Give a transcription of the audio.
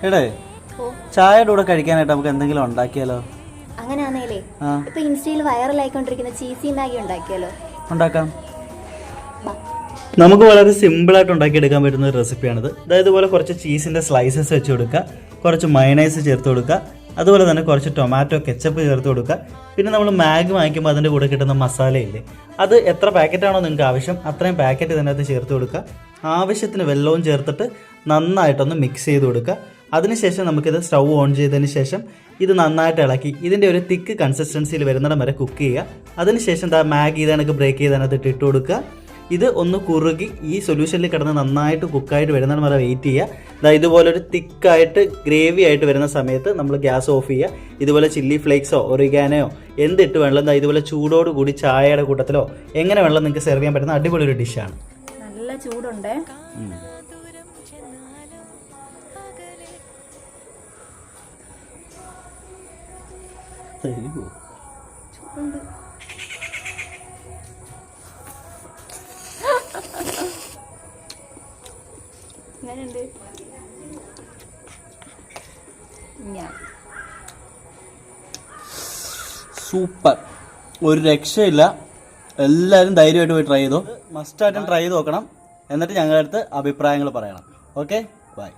എടേ ചായയുടെ കൂടെ കഴിക്കാനായിട്ട് നമുക്ക് എന്തെങ്കിലും ഉണ്ടാക്കിയാലോ? അങ്ങനെയാണേലേ ഇപ്പൊ ഇൻസ്റ്റയിൽ വൈറലായിക്കൊണ്ടിരിക്കുന്ന ചീസി മാഗി ഉണ്ടാക്കിയാലോ? ഉണ്ടാക്കാം. നമുക്ക് വളരെ സിമ്പിളായിട്ട് ഉണ്ടാക്കിയെടുക്കാൻ പറ്റുന്ന ഒരു റെസിപ്പിയാണിത്. അതായത് ഇതുപോലെ കുറച്ച് ചീസിൻ്റെ സ്ലൈസസ് വെച്ച് കൊടുക്കുക, കുറച്ച് മയണൈസ് ചേർത്ത് കൊടുക്കുക, അതുപോലെ തന്നെ കുറച്ച് ടൊമാറ്റോ കെച്ചപ്പ് ചേർത്ത് കൊടുക്കുക. പിന്നെ നമ്മൾ മാഗി വാങ്ങിക്കുമ്പോൾ അതിൻ്റെ കൂടെ കിട്ടുന്ന മസാലയില്ലേ, അത് എത്ര പാക്കറ്റാണോ നിങ്ങൾക്ക് ആവശ്യം അത്രയും പാക്കറ്റ് ഇതിനകത്ത് ചേർത്ത് കൊടുക്കുക. ആവശ്യത്തിന് വെള്ളവും ചേർത്തിട്ട് നന്നായിട്ടൊന്ന് മിക്സ് ചെയ്ത് കൊടുക്കുക. അതിനുശേഷം നമുക്കിത് സ്റ്റൗ ഓൺ ചെയ്തതിന് ശേഷം ഇത് നന്നായിട്ട് ഇളക്കി ഇതിൻ്റെ ഒരു തിക്ക് കൺസിസ്റ്റൻസിയിൽ വരുന്നിടം വരെ കുക്ക് ചെയ്യുക. അതിനുശേഷം മാഗി ഇതേക്ക് ബ്രേക്ക് ചെയ്തതിനകത്ത് ഇട്ട് കൊടുക്കുക. ഇത് ഒന്ന് കുറുകി ഈ സൊല്യൂഷനിൽ കിടന്ന് നന്നായിട്ട് കുക്കായിട്ട് വരുന്നിടം വരെ വെയിറ്റ് ചെയ്യുക. ഇതുപോലൊരു തിക്കായിട്ട് ഗ്രേവി ആയിട്ട് വരുന്ന സമയത്ത് നമ്മൾ ഗ്യാസ് ഓഫ് ചെയ്യുക. ഇതുപോലെ ചില്ലി ഫ്ലേക്സോ ഒറിഗാനയോ എന്തിട്ട് വേണം ഇതുപോലെ ചൂടോട് കൂടി ചായയുടെ കൂട്ടത്തിലോ എങ്ങനെ വേണം നിങ്ങൾക്ക് സെർവ് ചെയ്യാൻ പറ്റുന്ന അടിപൊളി ഒരു ഡിഷാണ്. നല്ല ചൂടുണ്ട്. സൂപ്പർ, ഒരു രക്ഷയില്ല. എല്ലാവരും ധൈര്യമായിട്ട് പോയി ട്രൈ ചെയ്തോ. മസ്റ്റായിട്ടും ട്രൈ ചെയ്ത് നോക്കണം. എന്നിട്ട് ഞങ്ങളുടെ അടുത്ത് അഭിപ്രായങ്ങൾ പറയണം. Okay, by.